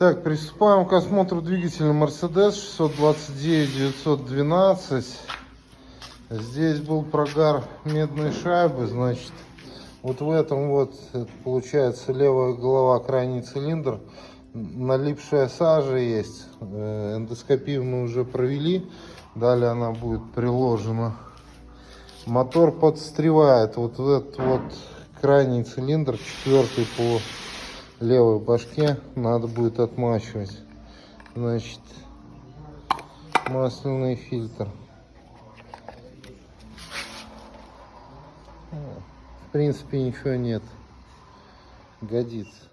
Так, приступаем к осмотру двигателя Mercedes 629-912. Здесь был прогар медной шайбы, значит, вот в этом вот, это получается левая голова, крайний цилиндр, налипшая сажа есть. Эндоскопию мы уже провели, далее она будет приложена. Мотор подстревает, вот в этот вот крайний цилиндр, четвертый по левой башке, надо будет отмачивать. Значит, масляный фильтр. В принципе, ничего нет, годится.